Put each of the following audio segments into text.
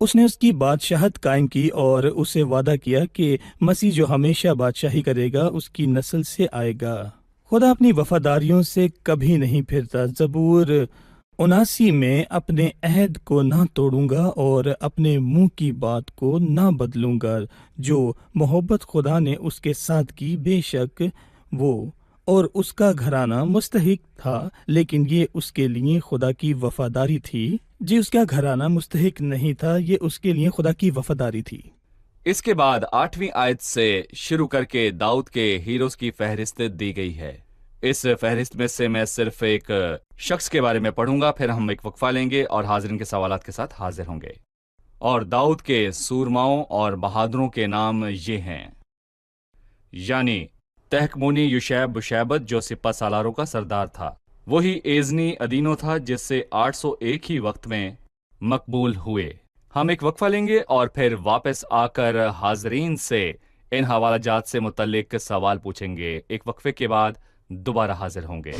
اس نے اس کی بادشاہت قائم کی اور اسے وعدہ کیا کہ مسیح جو ہمیشہ بادشاہی کرے گا اس کی نسل سے آئے گا۔ خدا اپنی وفاداریوں سے کبھی نہیں پھرتا۔ زبور 79 میں اپنے عہد کو نہ توڑوں گا اور اپنے منہ کی بات کو نہ بدلوں گا۔ جو محبت خدا نے اس کے ساتھ کی، بے شک وہ اور اس کا گھرانہ مستحق تھا، لیکن یہ اس کے لیے خدا کی وفاداری تھی۔ جی، اس کا گھرانہ مستحق نہیں تھا، یہ اس کے لیے خدا کی وفاداری تھی۔ اس کے بعد 8ویں آیت سے شروع کر کے داؤد کے ہیروز کی فہرست دی گئی ہے۔ اس فہرست میں سے میں صرف ایک شخص کے بارے میں پڑھوں گا، پھر ہم ایک وقفہ لیں گے اور حاضرین کے سوالات کے ساتھ حاضر ہوں گے۔ اور داؤد کے سورماؤں اور بہادروں کے نام یہ ہیں، یعنی تہکمونی یوشیب بشیبت جو سپہ سالاروں کا سردار تھا، وہی ایزنی ادینو تھا جس سے 801 ہی وقت میں مقبول ہوئے۔ ہم ایک وقفہ لیں گے اور پھر واپس آ کر حاضرین سے ان حوالہ جات سے متعلق سوال پوچھیں گے۔ ایک وقفے کے بعد دوبارہ حاضر ہوں گے۔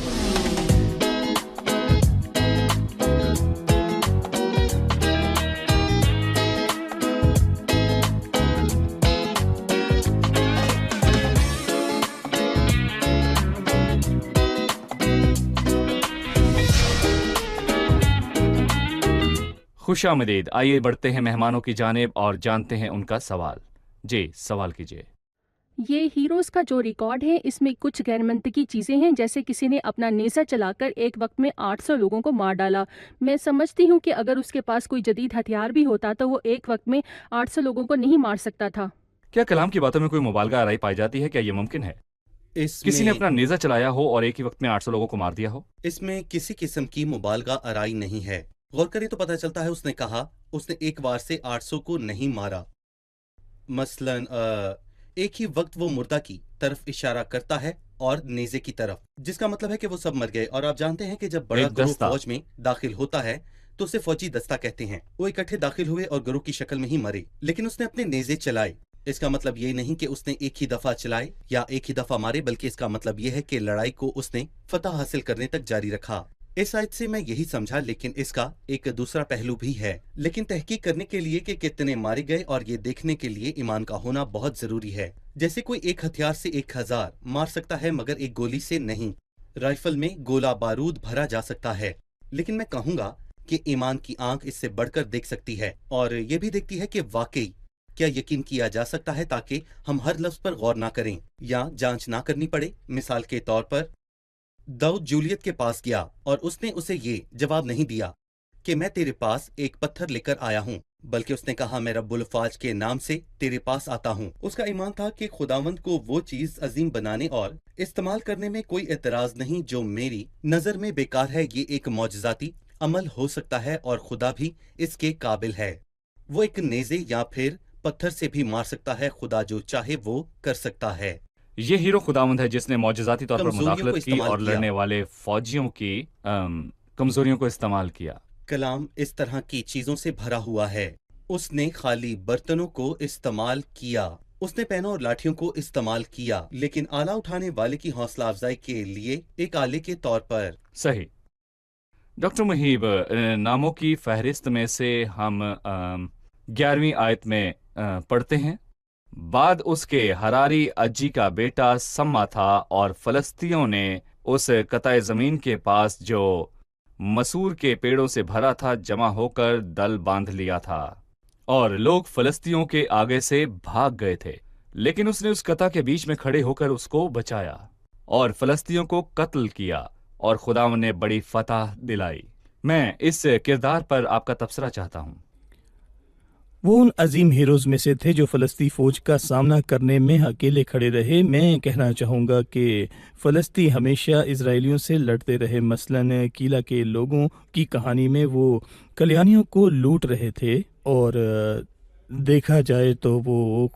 خوش آمدید۔ آئیے بڑھتے ہیں مہمانوں کی جانب اور جانتے ہیں ان کا سوال۔ جی، سوال کیجیے۔ یہ ہیروز کا جو ریکارڈ ہے اس میں کچھ غیر منطقی چیزیں ہیں، جیسے کسی نے اپنا نیزہ چلا کر ایک وقت میں 800 لوگوں کو مار ڈالا۔ میں سمجھتی ہوں کہ اگر اس کے پاس کوئی جدید ہتھیار بھی ہوتا تو وہ ایک وقت میں 800 لوگوں کو نہیں مار سکتا تھا۔ کیا کلام کی باتوں میں کوئی مبالغہ آرائی پائی جاتی ہے؟ کیا یہ ممکن ہے کسی نے اپنا نیزہ چلایا ہو اور ایک ہی وقت میں 800 لوگوں کو مار دیا ہو؟ اس میں کسی قسم کی مبالغہ آرائی نہیں ہے۔ غور کریں تو پتہ چلتا ہے اس نے کہا اس نے ایک وار سے 800 کو نہیں مارا۔ مثلاً ایک ہی وقت وہ مردہ کی طرف اشارہ کرتا ہے اور نیزے کی طرف، جس کا مطلب ہے کہ وہ سب مر گئے۔ اور آپ جانتے ہیں کہ جب بڑا ایک گروہ دستہ فوج میں داخل ہوتا ہے تو اسے فوجی دستہ کہتے ہیں۔ وہ اکٹھے داخل ہوئے اور گروہ کی شکل میں ہی مرے، لیکن اس نے اپنے نیزے چلائے۔ اس کا مطلب یہ نہیں کہ اس نے ایک ہی دفعہ چلائے یا ایک ہی دفعہ مارے، بلکہ اس کا مطلب یہ ہے کہ لڑائی کو اس نے فتح حاصل کرنے تک جاری رکھا۔ اس آیت سے میں یہی سمجھا، لیکن اس کا ایک دوسرا پہلو بھی ہے۔ لیکن تحقیق کرنے کے لیے کہ کتنے مارے گئے اور یہ دیکھنے کے لیے ایمان کا ہونا بہت ضروری ہے۔ جیسے کوئی ایک ہتھیار سے 1000 مار سکتا ہے مگر ایک گولی سے نہیں۔ رائفل میں گولہ بارود بھرا جا سکتا ہے، لیکن میں کہوں گا کہ ایمان کی آنکھ اس سے بڑھ کر دیکھ سکتی ہے، اور یہ بھی دیکھتی ہے کہ واقعی کیا یقین کیا جا سکتا ہے، تاکہ ہم ہر لفظ پر غور نہ کریں یا جانچ نہ کرنی پڑے۔ مثال کے طور پر داؤد جولیت کے پاس گیا اور اس نے اسے یہ جواب نہیں دیا کہ میں تیرے پاس ایک پتھر لے کر آیا ہوں، بلکہ اس نے کہا میں رب الفاج کے نام سے تیرے پاس آتا ہوں۔ اس کا ایمان تھا کہ خداوند کو وہ چیز عظیم بنانے اور استعمال کرنے میں کوئی اعتراض نہیں جو میری نظر میں بیکار ہے۔ یہ ایک معجزاتی عمل ہو سکتا ہے اور خدا بھی اس کے قابل ہے۔ وہ ایک نیزے یا پھر پتھر سے بھی مار سکتا ہے۔ خدا جو چاہے وہ کر سکتا ہے۔ یہ ہیرو خداوند ہے جس نے معجزاتی طور پر کمزوریوں کو مداخلت کی استعمال اور کیا۔ لڑنے والے فوجیوں کی کمزوریوں کو استعمال کیا۔ کلام اس طرح کی چیزوں سے بھرا ہوا ہے۔ اس نے خالی برتنوں کو استعمال کیا، اس نے پینوں اور لاٹھیوں کو استعمال کیا، لیکن آلہ اٹھانے والے کی حوصلہ افزائی کے لیے ایک آلے کے طور پر۔ صحیح۔ ڈاکٹر محیب، ناموں کی فہرست میں سے ہم 11ویں آیت میں پڑھتے ہیں، بعد اس کے ہراری اجی کا بیٹا سما تھا اور فلسطینیوں نے اس قطع زمین کے پاس جو مسور کے پیڑوں سے بھرا تھا جمع ہو کر دل باندھ لیا تھا، اور لوگ فلسطینیوں کے آگے سے بھاگ گئے تھے، لیکن اس نے اس قطع کے بیچ میں کھڑے ہو کر اس کو بچایا اور فلسطینیوں کو قتل کیا اور خداوند نے بڑی فتح دلائی۔ میں اس کردار پر آپ کا تبصرہ چاہتا ہوں۔ وہ ان عظیم ہیروز میں سے تھے جو فلسطی فوج کا سامنا کرنے میں اکیلے کھڑے رہے۔ میں کہنا چاہوں گا کہ فلسطی ہمیشہ اسرائیلیوں سے لڑتے رہے۔ مثلاً قلعہ کے لوگوں کی کہانی میں وہ کلیانیوں کو لوٹ رہے تھے، اور دیکھا جائے تو وہ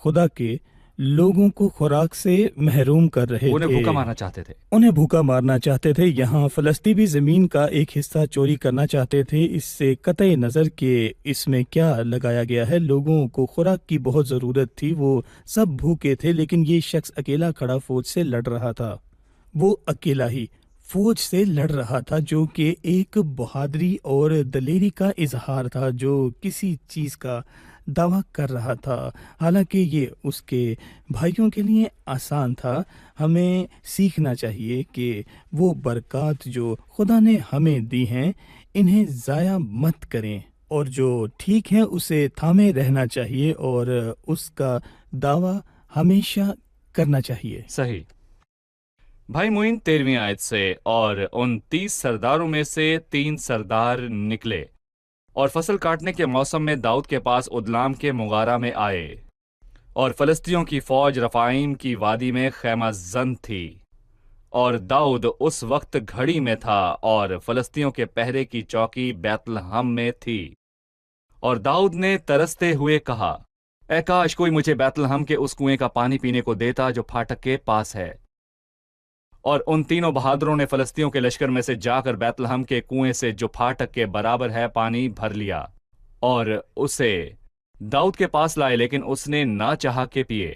خدا کے لوگوں کو خوراک سے محروم کر رہے انہیں تھے، بھوکا مارنا چاہتے تھے۔ انہیں بھوکا مارنا چاہتے تھے۔ یہاں فلسطی بھی زمین کا ایک حصہ چوری کرنا چاہتے تھے، اس سے قطع نظر کہ اس میں کیا لگایا گیا ہے۔ لوگوں کو خوراک کی بہت ضرورت تھی، وہ سب بھوکے تھے، لیکن یہ شخص اکیلا کھڑا فوج سے لڑ رہا تھا۔ وہ اکیلا ہی فوج سے لڑ رہا تھا، جو کہ ایک بہادری اور دلیری کا اظہار تھا، جو کسی چیز کا دعویٰ کر رہا تھا، حالانکہ یہ اس کے بھائیوں کے لیے آسان تھا۔ ہمیں سیکھنا چاہیے کہ وہ برکات جو خدا نے ہمیں دی ہیں انہیں ضائع مت کریں، اور جو ٹھیک ہے اسے تھامے رہنا چاہیے اور اس کا دعویٰ ہمیشہ کرنا چاہیے۔ صحیح۔ بھائی معین 13ویں آیت سے، اور ان 30 سرداروں میں سے 3 سردار نکلے اور فصل کاٹنے کے موسم میں داؤد کے پاس ادلام کے مغارہ میں آئے، اور فلسطینیوں کی فوج رفائیم کی وادی میں خیمہ زن تھی، اور داؤد اس وقت گھڑی میں تھا، اور فلسطینیوں کے پہرے کی چوکی بیت لحم میں تھی۔ اور داؤد نے ترستے ہوئے کہا، اے کاش کوئی مجھے بیت لحم کے اس کنویں کا پانی پینے کو دیتا جو پھاٹک کے پاس ہے۔ اور ان تینوں بہادروں نے فلسطینیوں کے لشکر میں سے جا کر بیت لحم کے کنویں سے جو پھاٹک کے برابر ہے پانی بھر لیا، اور اسے داؤد کے پاس لائے، لیکن اس نے نہ چاہا کہ پیے،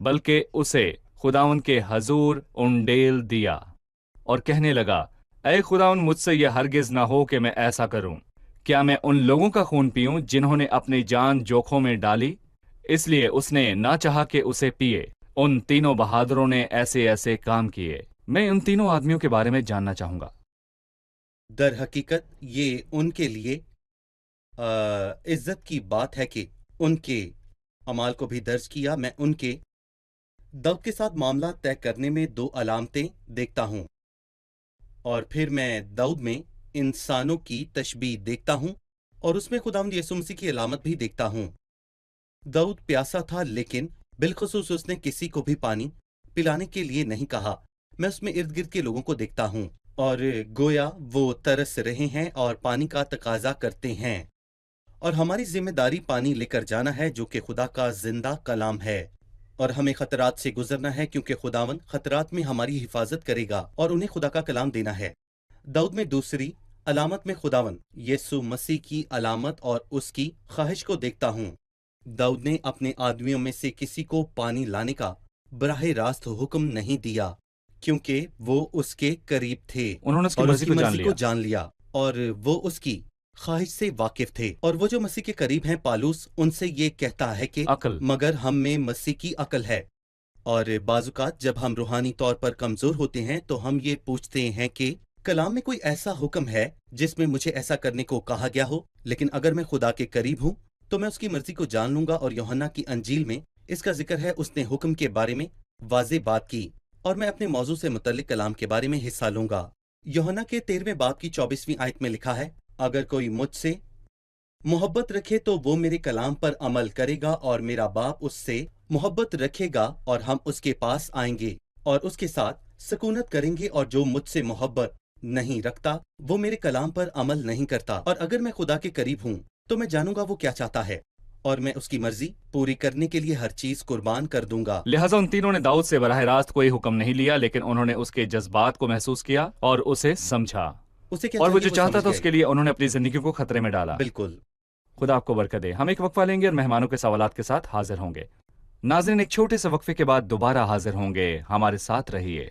بلکہ اسے خداوند کے حضور انڈیل دیا، اور کہنے لگا، اے خداوند، مجھ سے یہ ہرگز نہ ہو کہ میں ایسا کروں۔ کیا میں ان لوگوں کا خون پیوں جنہوں نے اپنی جان جوکھوں میں ڈالی؟ اس لیے اس نے نہ چاہا کہ اسے پیے۔ ان تینوں بہادروں نے ایسے ایسے کام کیے۔ میں ان تینوں آدمیوں کے بارے میں جاننا چاہوں گا۔ در حقیقت یہ ان کے لیے عزت کی بات ہے کہ ان کے اعمال کو بھی درج کیا۔ میں ان کے داؤد کے ساتھ معاملہ طے کرنے میں 2 علامتیں دیکھتا ہوں، اور پھر میں داؤد میں انسانوں کی تشبیہ دیکھتا ہوں، اور اس میں خداوند یسوع مسیح کی علامت بھی دیکھتا ہوں۔ داؤد پیاسا تھا، لیکن بالخصوص اس نے کسی کو بھی پانی پلانے کے لیے نہیں کہا۔ میں اس میں ارد گرد کے لوگوں کو دیکھتا ہوں، اور گویا وہ ترس رہے ہیں اور پانی کا تقاضا کرتے ہیں، اور ہماری ذمہ داری پانی لے کر جانا ہے جو کہ خدا کا زندہ کلام ہے، اور ہمیں خطرات سے گزرنا ہے کیونکہ خداوند خطرات میں ہماری حفاظت کرے گا اور انہیں خدا کا کلام دینا ہے۔ داؤد میں دوسری علامت میں خداوند یسوع مسیح کی علامت اور اس کی خواہش کو دیکھتا ہوں۔ داؤد نے اپنے آدمیوں میں سے کسی کو پانی لانے کا براہ راست حکم نہیں دیا، کیونکہ وہ اس کے قریب تھے انہوں نے اس کی اور اس مرضی کی کو جان مرضی لیا۔ کو جان لیا، اور وہ اس کی خواہش سے واقف تھے۔ اور وہ جو مسیح کے قریب ہیں، پالوس ان سے یہ کہتا ہے کہ عقل۔ مگر ہم میں مسیح کی عقل ہے۔ اور بعض اوقات جب ہم روحانی طور پر کمزور ہوتے ہیں تو ہم یہ پوچھتے ہیں کہ کلام میں کوئی ایسا حکم ہے جس میں مجھے ایسا کرنے کو کہا گیا ہو، لیکن اگر میں خدا کے قریب ہوں تو میں اس کی مرضی کو جان لوں گا۔ اور یوحنا کی انجیل میں اس کا ذکر ہے، اس نے حکم کے بارے میں واضح بات کی، اور میں اپنے موضوع سے متعلق کلام کے بارے میں حصہ لوں گا۔ یوحنا کے 13ویں باب کی 24ویں آیت میں لکھا ہے، اگر کوئی مجھ سے محبت رکھے تو وہ میرے کلام پر عمل کرے گا، اور میرا باپ اس سے محبت رکھے گا، اور ہم اس کے پاس آئیں گے اور اس کے ساتھ سکونت کریں گے۔ اور جو مجھ سے محبت نہیں رکھتا وہ میرے کلام پر عمل نہیں کرتا۔ اور اگر میں خدا کے قریب ہوں تو میں جانوں گا وہ کیا چاہتا ہے، اور میں اس کی مرضی پوری کرنے کے لیے ہر چیز قربان کر دوں گا۔ لہٰذا ان تینوں نے داؤد سے براہ راست کوئی حکم نہیں لیا، لیکن انہوں نے اس کے جذبات کو محسوس کیا اور اسے سمجھا، اسے کیا اور وہ چاہیے جو چاہتا سمجھ تھا اس گئے۔ کے لیے انہوں نے اپنی زندگی کو خطرے میں ڈالا۔ بالکل۔ خدا آپ کو برکت دے۔ ہم ایک وقفہ لیں گے اور مہمانوں کے سوالات کے ساتھ حاضر ہوں گے۔ ناظرین، ایک چھوٹے سے وقفے کے بعد دوبارہ حاضر ہوں گے، ہمارے ساتھ رہیے۔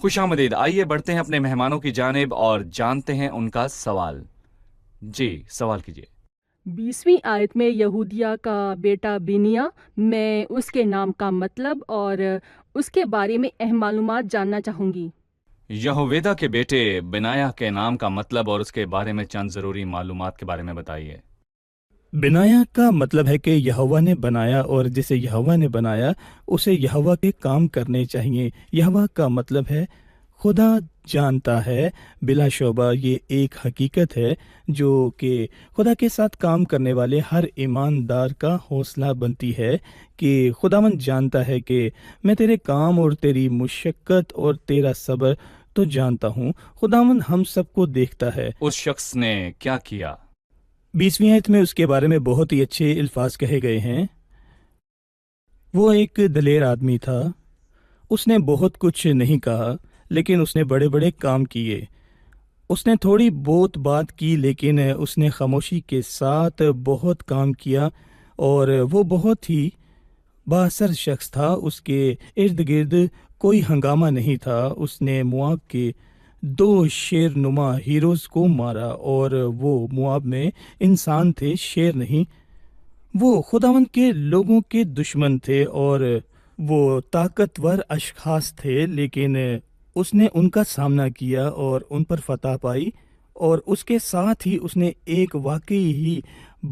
خوش آمدید۔ آئیے بڑھتے ہیں اپنے مہمانوں کی جانب اور جانتے ہیں ان کا سوال۔ جی، سوال کیجیے۔ 20ویں آیت میں یہودیہ کا بیٹا بنیا، میں اس کے نام کا مطلب اور اس کے بارے میں اہم معلومات جاننا چاہوں گی۔ یہویدا کے بیٹے بنایا کے نام کا مطلب اور اس کے بارے میں چند ضروری معلومات کے بارے میں بتائیے۔ بنایا کا مطلب ہے کہ یہوہ نے بنایا، اور جسے یہوہ نے بنایا اسے یہوہ کے کام کرنے چاہیے۔ یہوہ کا مطلب ہے خدا جانتا ہے۔ بلا شبہ یہ ایک حقیقت ہے جو کہ خدا کے ساتھ کام کرنے والے ہر ایماندار کا حوصلہ بنتی ہے کہ خداوند جانتا ہے کہ میں تیرے کام اور تیری مشقت اور تیرا صبر تو جانتا ہوں۔ خداوند ہم سب کو دیکھتا ہے۔ اس شخص نے کیا کیا؟ 20ویں آیت میں اس کے بارے میں بہت ہی اچھے الفاظ کہے گئے ہیں۔ وہ ایک دلیر آدمی تھا. اس نے بہت کچھ نہیں کہا لیکن اس نے بڑے بڑے کام کیے. اس نے تھوڑی بہت بات کی لیکن اس نے خاموشی کے ساتھ بہت کام کیا اور وہ بہت ہی بااثر شخص تھا. اس کے ارد گرد کوئی ہنگامہ نہیں تھا. اس نے مواب کے 2 شیر نما ہیروز کو مارا اور وہ مواب میں انسان تھے، شیر نہیں. وہ خداوند کے لوگوں کے دشمن تھے اور وہ طاقتور اشخاص تھے، لیکن اس نے ان کا سامنا کیا اور ان پر فتح پائی. اور اس کے ساتھ ہی اس نے ایک واقعی ہی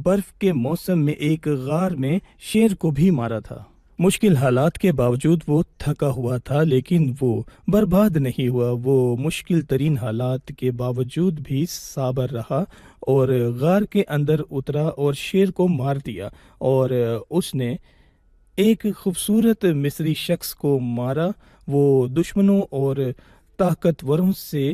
برف کے موسم میں ایک غار میں شیر کو بھی مارا تھا. مشکل حالات کے باوجود وہ تھکا ہوا تھا لیکن وہ برباد نہیں ہوا. وہ مشکل ترین حالات کے باوجود بھی صابر رہا اور غار کے اندر اترا اور شیر کو مار دیا. اور اس نے ایک خوبصورت مصری شخص کو مارا. وہ دشمنوں اور طاقتوروں سے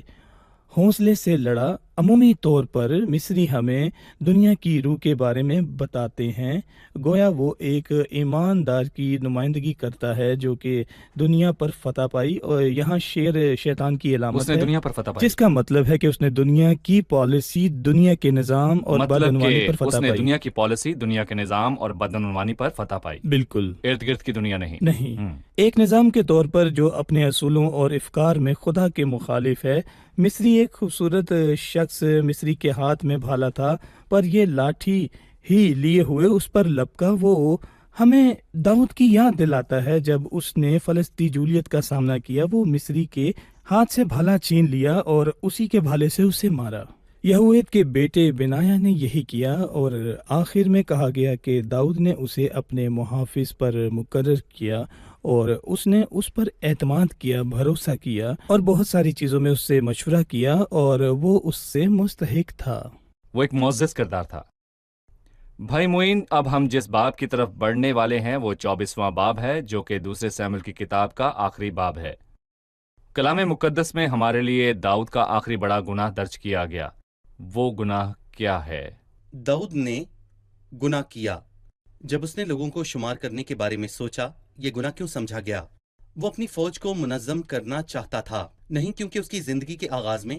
حوصلے سے لڑا. عمومی طور پر مصری ہمیں دنیا کی روح کے بارے میں بتاتے ہیں، گویا وہ ایک ایماندار کی نمائندگی کرتا ہے جو کہ دنیا پر فتح پائی. اور یہاں شیر شیطان کی علامت اس نے ہے، دنیا پر فتح پائی، جس کا مطلب ہے کہ اس نے دنیا کی پالیسی، دنیا کے نظام اور مطلب بدعنوانی کہ پر اس فتح نے پائی. دنیا کی پالیسی، دنیا کے نظام اور بدعنوانی پر فتح پائی، بالکل ارد گرد کی دنیا نہیں. نہیں. ہم۔ ایک نظام کے طور پر جو اپنے اصولوں اور افکار میں خدا کے مخالف ہے. مصری ایک خوبصورت شخص مصری کے ہاتھ میں بھالا تھا پر یہ لاٹھی ہی لیے ہوئے اس پر لپکا. وہ ہمیں داؤد کی یاد دلاتا ہے جب اس نے فلسطی جولیت کا سامنا کیا. وہ مصری کے ہاتھ سے بھالا چھین لیا اور اسی کے بھالے سے اسے مارا. یہوید کے بیٹے بنایا نے یہی کیا اور آخر میں کہا گیا کہ داؤد نے اسے اپنے محافظ پر مقرر کیا اور اس نے اس پر اعتماد کیا، بھروسہ کیا اور بہت ساری چیزوں میں اس سے مشورہ کیا اور وہ اس سے مستحق تھا. وہ ایک معزز کردار تھا. بھائی معین، اب ہم جس باب کی طرف بڑھنے والے ہیں وہ 24واں باب ہے جو کہ دوسرے سیموئیل کی کتاب کا آخری باب ہے. کلام مقدس میں ہمارے لیے داؤد کا آخری بڑا گناہ درج کیا گیا. وہ گناہ کیا ہے؟ داؤد نے گناہ کیا. جب اس نے لوگوں کو شمار کرنے کے بارے میں سوچا، یہ گناہ کیوں سمجھا گیا؟ وہ اپنی فوج کو منظم کرنا چاہتا تھا، نہیں کیونکہ اس کی زندگی کے آغاز میں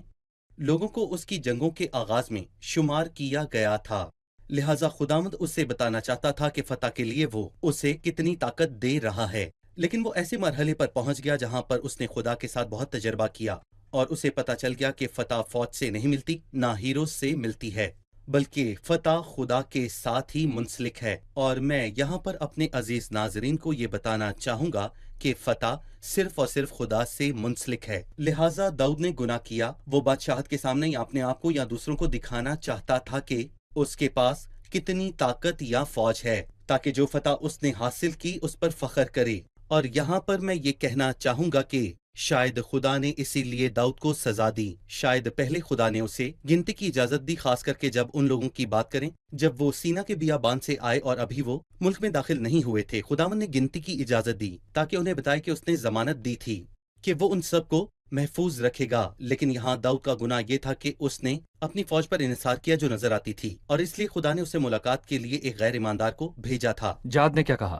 لوگوں کو اس کی جنگوں کے آغاز میں شمار کیا گیا تھا. لہٰذا خداوند اس سے بتانا چاہتا تھا کہ فتح کے لیے وہ اسے کتنی طاقت دے رہا ہے. لیکن وہ ایسے مرحلے پر پہنچ گیا جہاں پر اس نے خدا کے ساتھ بہت تجربہ کیا اور اسے پتا چل گیا کہ فتح فوج سے نہیں ملتی، نہ ہیروز سے ملتی ہے، بلکہ فتح خدا کے ساتھ ہی منسلک ہے. اور میں یہاں پر اپنے عزیز ناظرین کو یہ بتانا چاہوں گا کہ فتح صرف اور صرف خدا سے منسلک ہے. لہٰذا داؤد نے گناہ کیا. وہ بادشاہت کے سامنے یا اپنے آپ کو یا دوسروں کو دکھانا چاہتا تھا کہ اس کے پاس کتنی طاقت یا فوج ہے، تاکہ جو فتح اس نے حاصل کی اس پر فخر کرے. اور یہاں پر میں یہ کہنا چاہوں گا کہ شاید خدا نے اسی لیے داؤد کو سزا دی. شاید پہلے خدا نے اسے گنتی کی اجازت دی، خاص کر کے جب ان لوگوں کی بات کریں جب وہ سینا کے بیابان سے آئے اور ابھی وہ ملک میں داخل نہیں ہوئے تھے. خداوند نے گنتی کی اجازت دی تاکہ انہیں بتائے کہ اس نے ضمانت دی تھی کہ وہ ان سب کو محفوظ رکھے گا. لیکن یہاں داؤد کا گناہ یہ تھا کہ اس نے اپنی فوج پر انحصار کیا جو نظر آتی تھی، اور اس لیے خدا نے اسے ملاقات کے لیے ایک غیر ایماندار کو بھیجا تھا. جاد نے کیا کہا؟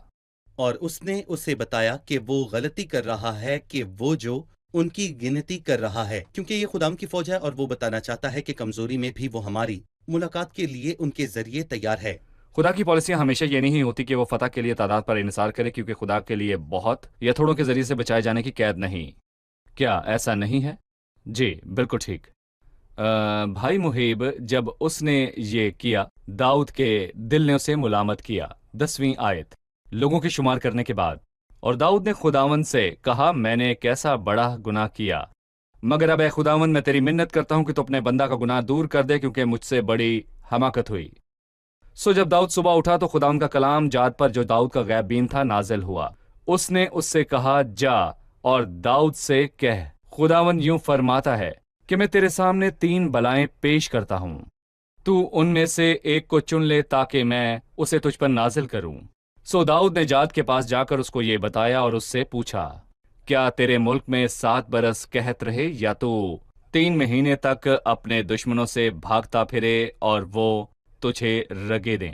اور اس نے اسے بتایا کہ وہ غلطی کر رہا ہے، کہ وہ جو ان کی گنتی کر رہا ہے، کیونکہ یہ خدام کی فوج ہے اور وہ بتانا چاہتا ہے کہ کمزوری میں بھی وہ ہماری ملاقات کے لیے ان کے ذریعے تیار ہے. خدا کی پالیسیاں ہمیشہ یہ نہیں ہوتی کہ وہ فتح کے لیے تعداد پر انحصار کرے، کیونکہ خدا کے لیے بہت یا تھوڑوں کے ذریعے سے بچائے جانے کی قید نہیں. کیا ایسا نہیں ہے؟ جی بالکل ٹھیک. بھائی محیب، جب اس نے یہ کیا، داؤد کے دل نے اسے ملامت کیا. 10ویں آیت، لوگوں کی شمار کرنے کے بعد، اور داؤد نے خداوند سے کہا میں نے کیسا بڑا گناہ کیا، مگر اب اے خداوند میں تیری منت کرتا ہوں کہ تو اپنے بندہ کا گناہ دور کر دے، کیونکہ مجھ سے بڑی حماقت ہوئی. سو جب داؤد صبح اٹھا تو خداوند کا کلام جاد پر جو داؤد کا غیب بین تھا نازل ہوا. اس نے اس سے کہا جا اور داؤد سے کہہ خداوند یوں فرماتا ہے کہ میں تیرے سامنے 3 بلائیں پیش کرتا ہوں، تو ان میں سے ایک کو چن لے تاکہ میں اسے تجھ پر نازل کروں. سو داؤد نے جاد کے پاس جا کر اس کو یہ بتایا اور اس سے پوچھا کیا تیرے ملک میں 7 برس قحط رہے، یا تو 3 مہینے تک اپنے دشمنوں سے بھاگتا پھرے اور وہ تجھے رگے دیں،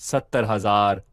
70,000